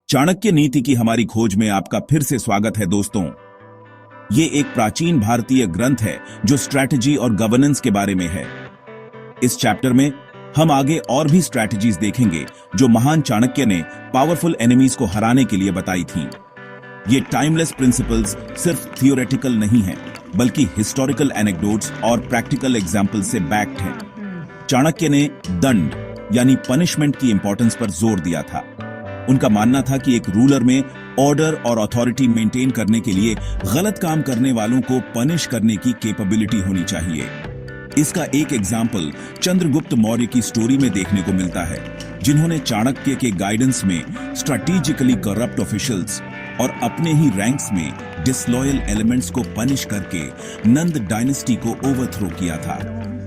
चाणक्य नीति की हमारी खोज में आपका फिर से स्वागत है दोस्तों। ये एक प्राचीन भारतीय ग्रंथ है जो स्ट्रैटेजी और गवर्नेंस के बारे में है। इस चैप्टर में हम आगे और भी स्ट्रैटेजीज देखेंगे जो महान चाणक्य ने पावरफुल एनिमीज को हराने के लिए बताई थीं। ये टाइमलेस प्रिंसिपल्स सिर्फ थियोरेटिकल नहीं हैं, बल्कि हिस्टोरिकल एनेक्डोट्स और प्रैक्टिकल एग्जाम्पल से बैक्ड हैं। चाणक्य ने दंड यानी पनिशमेंट की इंपॉर्टेंस पर जोर दिया था। उनका मानना था कि एक रूलर में ऑर्डर और अथॉरिटी मेंटेन करने के लिए गलत काम करने वालों को पनिश करने की कैपेबिलिटी होनी चाहिए। इसका एक एग्जाम्पल चंद्रगुप्त मौर्य की स्टोरी में देखने को मिलता है, जिन्होंने चाणक्य के गाइडेंस में स्ट्रैटेजिकली करप्ट ऑफिशियल्स और अपने ही रैंक्स में डिसलॉयल एलिमेंट्स को पनिश करके नंद डायनेस्टी को ओवरथ्रो किया था।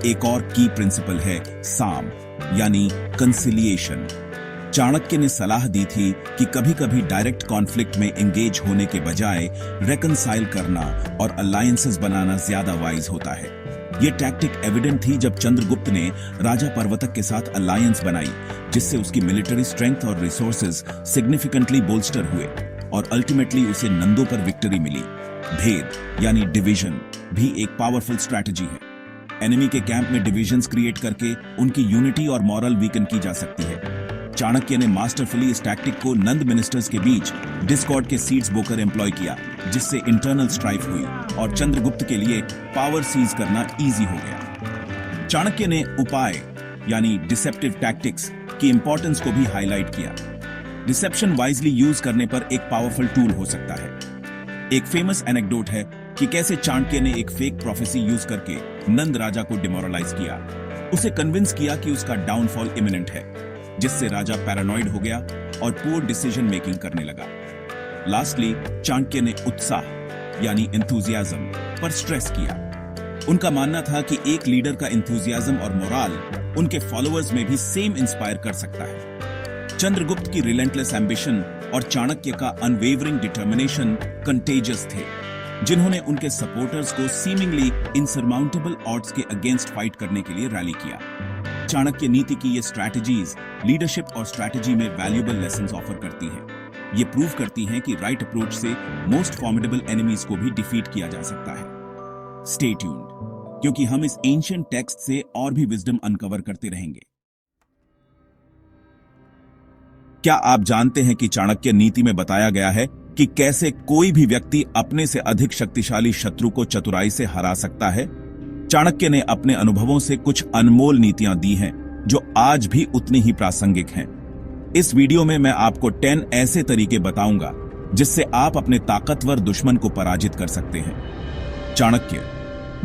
एक और की प्रिंसिपल है साम यानी कंसिलिएशन। चाणक्य ने सलाह दी थी कि कभी-कभी डायरेक्ट कॉन्फ्लिक्ट में एंगेज होने के बजाय रेकनसाइल करना और अलायंसेस बनाना ज्यादा वाइज होता है। ये टैक्टिक एविडेंट थी जब चंद्रगुप्त ने राजा पर्वतक के साथ अलायंस बनाई, जिससे उसकी मिलिट्री स्ट्रेंथ और रिसोर्सेज सिग्निफिकेंटली बोल्स्टर हुए और अल्टीमेटली उसे नंदों पर विक्ट्री मिली। भेद यानी डिवीजन भी एक पावरफुल स्ट्रैटेजी है। एनिमी के कैंप में डिविजन्स क्रिएट करके उनकी यूनिटी और मॉरल वीकन की जा सकती है। चाणक्य ने मास्टरफुली इस टैक्टिक को नंद मिनिस्टर्स के बीच डिस्कॉर्ड के सीड्स बोकर एम्प्लॉय किया, जिससे इंटरनल स्ट्राइफ हुई और चंद्रगुप्त के लिए पावर सीज करना इजी हो गया। चाणक्य ने उपाय यानी डिसेप्टिव टैक्टिक्स की इंपॉर्टेंस को भी हाईलाइट किया। डिसेप्शन वाइजली यूज करने पर एक पावरफुल टूल हो सकता है। एक फेमस एनेक्डोट है कि कैसे चाणक्य ने एक फेक प्रोफेसी यूज करके नंद राजा को डिमोरलाइज किया। उसे कन्विंस किया कि उसका डाउनफॉल इमिनेंट है, जिससे राजा पैरानॉइड हो गया और पुअर डिसीजन मेकिंग करने लगा। लास्टली चाणक्य ने उत्साह यानी एंथुसियाज्म पर स्ट्रेस किया। उनका मानना था कि एक लीडर का एंथुसियाज्म और मोराल उनके फॉलोअर्स में भी सेम इंस्पायर कर सकता है। चंद्रगुप्त की रिलेंटलेस एम्बिशन और चाणक्य का अनवेवरिंग डिटर्मिनेशन कंटेजियस थे, जिन्होंने उनके सपोर्टर्स को सीमिंगली इनसरमाउंटेबल ऑड्स के अगेंस्ट फाइट करने के लिए रैली किया। चाणक्य नीति की ये स्ट्रैटेजीज लीडरशिप और स्ट्रैटेजी में वैल्यूएबल लेसन्स ऑफर करती हैं। ये प्रूव करती हैं कि राइट अप्रोच से मोस्ट फॉर्मिडेबल एनिमीज को भी डिफीट किया जा सकता है। स्टे ट्यून्ड, क्योंकि हम इस एंशिएंट टेक्स्ट से और भी विजडम अनकवर करते रहेंगे। क्या आप जानते हैं कि चाणक्य नीति में बताया गया है कि कैसे कोई भी व्यक्ति अपने से अधिक शक्तिशाली शत्रु को चतुराई से हरा सकता है? चाणक्य ने अपने अनुभवों से कुछ अनमोल नीतियां दी हैं जो आज भी उतनी ही प्रासंगिक हैं। इस वीडियो में मैं आपको 10 ऐसे तरीके बताऊंगा जिससे आप अपने ताकतवर दुश्मन को पराजित कर सकते हैं। चाणक्य,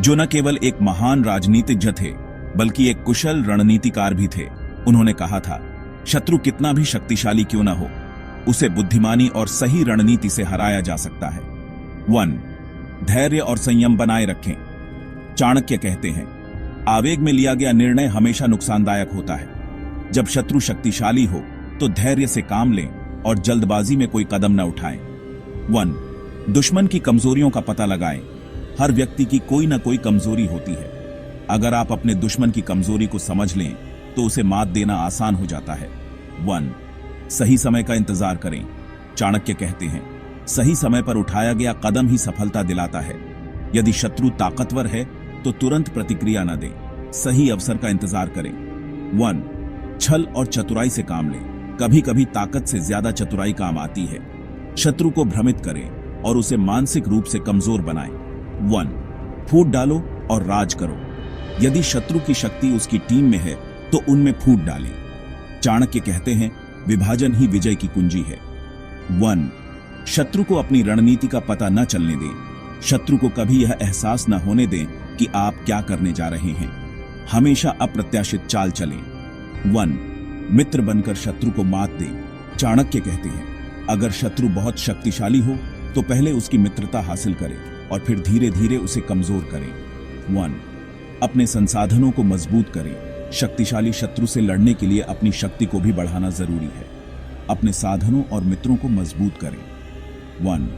जो न केवल एक महान राजनीतिज्ञ थे बल्कि एक कुशल रणनीतिकार भी थे, उन्होंने कहा था, शत्रु कितना भी शक्तिशाली क्यों न हो, उसे बुद्धिमानी और सही रणनीति से हराया जा सकता है। 1. धैर्य और संयम बनाए रखें। चाणक्य कहते हैं, आवेग में लिया गया निर्णय हमेशा नुकसानदायक होता है। जब शत्रु शक्तिशाली हो तो धैर्य से काम लें और जल्दबाजी में कोई कदम न उठाएं। 1. दुश्मन की कमजोरियों का पता लगाएं। हर व्यक्ति की कोई ना कोई कमजोरी होती है। अगर आप अपने दुश्मन की कमजोरी को समझ लें तो उसे मात देना आसान हो जाता है। 1. सही समय का इंतजार करें। चाणक्य कहते हैं, सही समय पर उठाया गया कदम ही सफलता दिलाता है। यदि शत्रु ताकतवर है तो तुरंत प्रतिक्रिया न दें, सही अवसर का इंतजार करें। 1. छल और चतुराई से काम लें। कभी कभी ताकत से ज्यादा चतुराई काम आती है। शत्रु को भ्रमित करें और उसे मानसिक रूप से कमजोर बनाएं। 1. फूट डालो और राज करो। यदि शत्रु की शक्ति उसकी टीम में है तो उनमें फूट डालें। चाणक्य कहते हैं, विभाजन ही विजय की कुंजी है। 1. शत्रु को अपनी रणनीति का पता न चलने दें। शत्रु को कभी यह एहसास न होने दें कि आप क्या करने जा रहे हैं। हमेशा अप्रत्याशित चाल चलें। 1. मित्र बनकर शत्रु को मात दें। चाणक्य कहते हैं, अगर शत्रु बहुत शक्तिशाली हो तो पहले उसकी मित्रता हासिल करें और फिर धीरे धीरे उसे कमजोर करें। 1. अपने संसाधनों को मजबूत करें। शक्तिशाली शत्रु से लड़ने के लिए अपनी शक्ति को भी बढ़ाना जरूरी है। अपने साधनों और मित्रों को मजबूत करें। 1.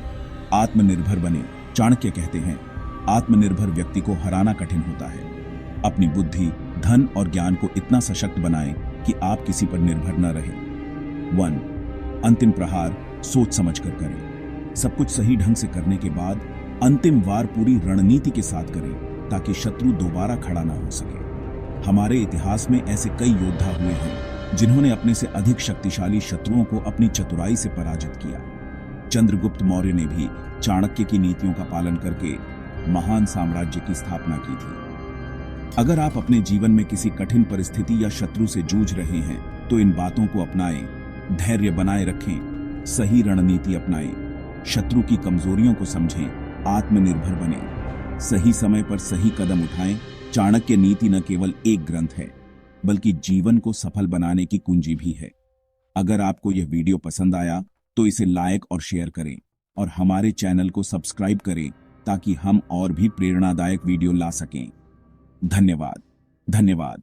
आत्मनिर्भर बने। चाणक्य कहते हैं, आत्मनिर्भर व्यक्ति को हराना कठिन होता है। अपनी बुद्धि, धन और ज्ञान को इतना सशक्त बनाएं कि आप किसी पर निर्भर न रहें। 1. अंतिम प्रहार सोच समझकर करें। सब कुछ सही ढंग से करने के बाद अंतिम वार पूरी रणनीति के साथ करें ताकि शत्रु दोबारा खड़ा ना हो सके। हमारे इतिहास में ऐसे कई योद्धा हुए हैं जिन्होंने अपने से अधिक शक्तिशाली शत्रुओं को अपनी चतुराई से पराजित किया। चंद्रगुप्त मौर्य ने भी चाणक्य की नीतियों का पालन करके महान साम्राज्य की स्थापना की थी। अगर आप अपने जीवन में किसी कठिन परिस्थिति या शत्रु से जूझ रहे हैं तो इन बातों को अपनाएं, धैर्य बनाए रखें, सही रणनीति अपनाएं, शत्रु की कमजोरियों को समझें, आत्मनिर्भर बनें, सही समय पर सही कदम उठाएं। चाणक्य नीति न केवल एक ग्रंथ है बल्कि जीवन को सफल बनाने की कुंजी भी है। अगर आपको यह वीडियो पसंद आया तो इसे लाइक और शेयर करें और हमारे चैनल को सब्सक्राइब करें ताकि हम और भी प्रेरणादायक वीडियो ला सकें। धन्यवाद।